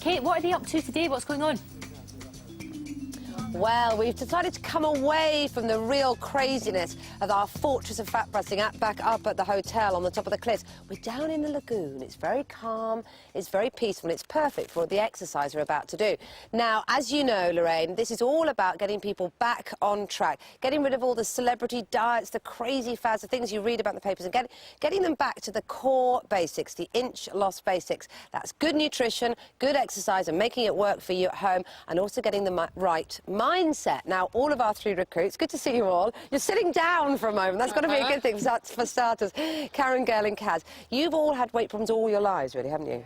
Kate, what are they up to today? What's going on? Well, we've decided to come away from the real craziness of our fortress of fat busting back up at the hotel on the top of the cliffs. We're down in the lagoon. It's very calm, it's very peaceful, and it's perfect for the exercise we're about to do. Now, as you know, Lorraine, this is all about getting people back on track, getting rid of all the celebrity diets, the crazy fads, the things you read about in the papers, and getting them back to the core basics, the inch-loss basics. That's good nutrition, good exercise, and making it work for you at home, and also getting the right mindset. Now, all of our 3 recruits, good to see you all. You're sitting down for a moment. That's got to be a good thing for starters. Karen, Gail and Kaz, you've all had weight problems all your lives, really, haven't you?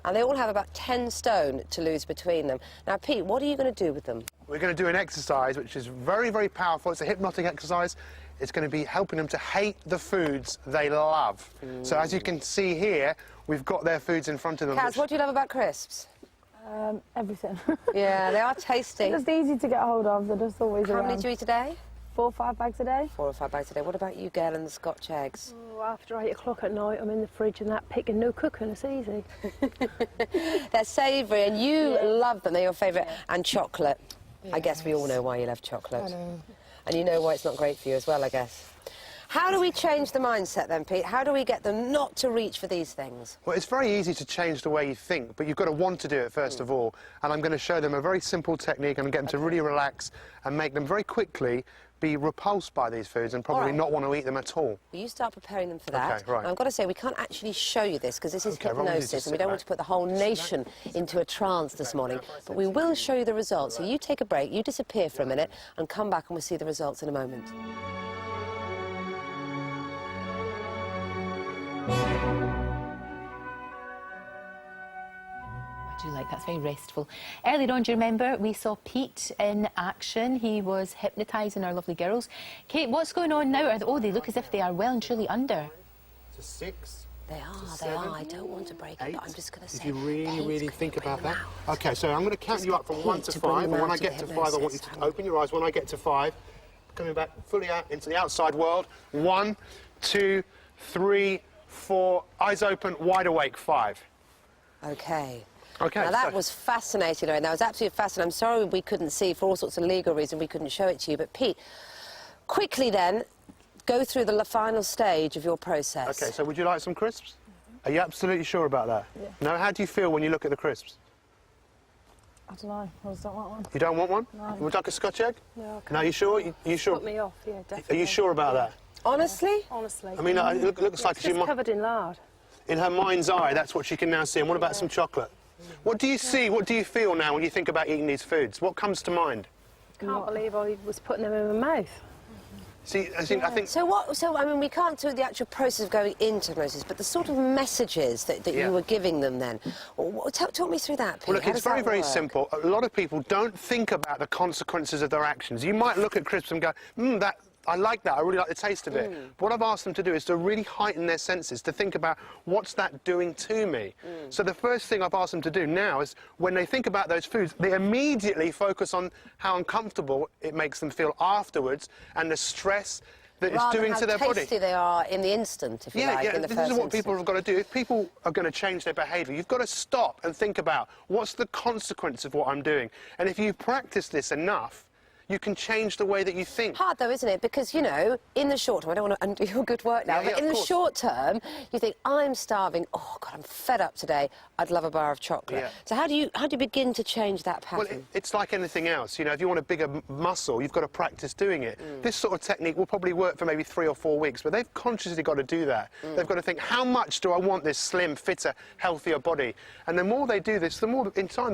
And they all have about 10 stone to lose between them. Now, Pete, what are you going to do with them? We're going to do an exercise which is very, very powerful. It's a hypnotic exercise. It's going to be helping them to hate the foods they love. So, as you can see here, we've got their foods in front of them. Kaz, what do you love about crisps? Everything. Yeah, they are tasty. They're just easy to get hold of. They're just always How around. many do you eat a day? 4 or 5 bags a day. 4 or 5 bags a day. What about you, Gail, and the Scotch eggs? Oh, after 8 o'clock at night, I'm in the fridge and that picking, no cooking, it's easy. They're savoury, and you love them. They're your favourite. And chocolate. Yes. I guess we all know why you love chocolate. And you know why it's not great for you as well, I guess. How do we change the mindset then, Pete? How do we get them not to reach for these things? Well, it's very easy to change the way you think, but you've got to want to do it first of all. And I'm going to show them a very simple technique and get them to really relax and make them very quickly be repulsed by these foods and probably not want to eat them at all. Well, you start preparing them for that. Okay, right. I've got to say, we can't actually show you this because this is Okay, hypnosis and we don't want to put the whole nation into a trance this morning. But we will show you the results. So you take a break, you disappear for a minute and come back and we'll see the results in a moment. I do like that, it's very restful. Earlier on, do you remember, we saw Pete in action. He was hypnotising our lovely girls. Kate, what's going on now? They look as if they are well and truly under. To 6. They are. I don't want to break it, but I'm just going to say... If you really think about that. OK, so I'm going to count you up from 1 to 5, and when I get to 5, I want you to open your eyes. When I get to 5, coming back fully out into the outside world. 1, 2, 3, 4, eyes open, wide awake, 5. OK. Okay, now that was fascinating, Lorraine. That was absolutely fascinating. I'm sorry we couldn't see, for all sorts of legal reasons, we couldn't show it to you. But Pete, quickly then, go through the final stage of your process. OK, so would you like some crisps? Are you absolutely sure about that? Yeah. No, how do you feel when you look at the crisps? I don't know. I just don't want one. You don't want one? No. Would you like a Scotch egg? No, No, you sure? You sure? Put me off, yeah, definitely. Are you sure about that? Honestly? Honestly. I mean, it looks like it's just covered in lard. in her mind's eye, that's what she can now see. And what about some chocolate? What do you see, what do you feel now when you think about eating these foods? What comes to mind? Can't believe I was putting them in my mouth. See, I think... So, I mean, we can't do the actual process of going into hypnosis, but the sort of messages that you were giving them then. Talk me through that, Pete. Well, look, it's very, very simple. A lot of people don't think about the consequences of their actions. You might look at crisps and go, I like that, I really like the taste of it. But what I've asked them to do is to really heighten their senses, to think about what's that doing to me. So the first thing I've asked them to do now is when they think about those foods, they immediately focus on how uncomfortable it makes them feel afterwards and the stress that it's doing to their body. Rather how tasty they are in the instant, if you like, in the first this is what instance. people have got to do. If people are going to change their behaviour, you've got to stop and think about what's the consequence of what I'm doing. And if you practice this enough, you can change the way that you think. Hard though, isn't it? Because, you know, in the short term, I don't want to undo your good work now, but in the short term, you think, I'm starving, oh, God, I'm fed up today, I'd love a bar of chocolate. Yeah. So how do you begin to change that pattern? Well, it's like anything else. You know, if you want a bigger muscle, you've got to practice doing it. This sort of technique will probably work for maybe 3 or 4 weeks, but they've consciously got to do that. They've got to think, how much do I want this slim, fitter, healthier body? And the more they do this, the more, in time,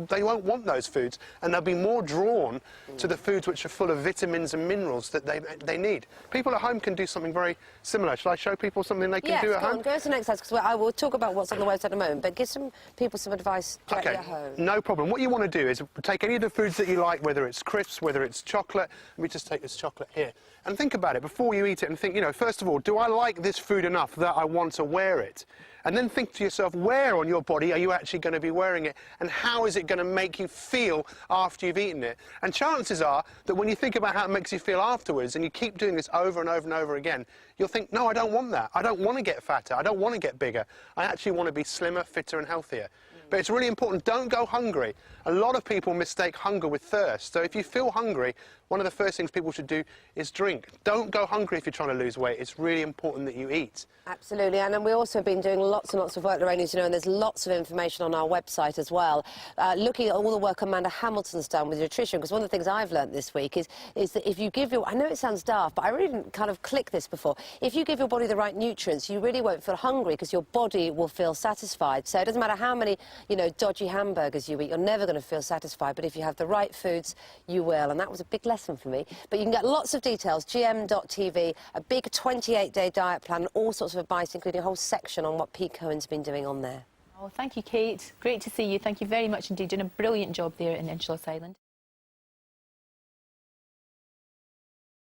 they won't want those foods, and they'll be more drawn to the foods which are full of vitamins and minerals that they need. People at home can do something very similar. Shall I show people something they can do at home? Go to the next slide, because I will talk about what's on the website in a moment, but give some people some advice directly at home. No problem. What you want to do is take any of the foods that you like, whether it's crisps, whether it's chocolate. Let me just take this chocolate here. And think about it before you eat it and think, you know, first of all, do I like this food enough that I want to wear it? And then think to yourself, where on your body are you actually going to be wearing it? And how is it going to make you feel after you've eaten it? And chances are that when you think about how it makes you feel afterwards and you keep doing this over and over and over again, you'll think, no, I don't want that. I don't want to get fatter. I don't want to get bigger. I actually want to be slimmer, fitter and healthier. But it's really important, don't go hungry. A lot of people mistake hunger with thirst. So if you feel hungry, one of the first things people should do is drink. Don't go hungry if you're trying to lose weight. It's really important that you eat. Absolutely, and then we've also been doing lots and lots of work, Lorraine, as you know, and there's lots of information on our website as well, looking at all the work Amanda Hamilton's done with nutrition, because one of the things I've learnt this week is that if you give your... I know it sounds daft, but I really didn't kind of click this before. If you give your body the right nutrients, you really won't feel hungry because your body will feel satisfied. So it doesn't matter how many, you know, dodgy hamburgers you eat, you're never going to feel satisfied, but if you have the right foods, you will, and that was a big lesson for me. But you can get lots of details, gm.tv, a big 28-day diet plan, and all sorts of advice, including a whole section on what Pete Cohen's been doing on there. Oh, thank you, Kate. Great to see you. Thank you very much indeed. Doing a brilliant job there in Inchliss Island.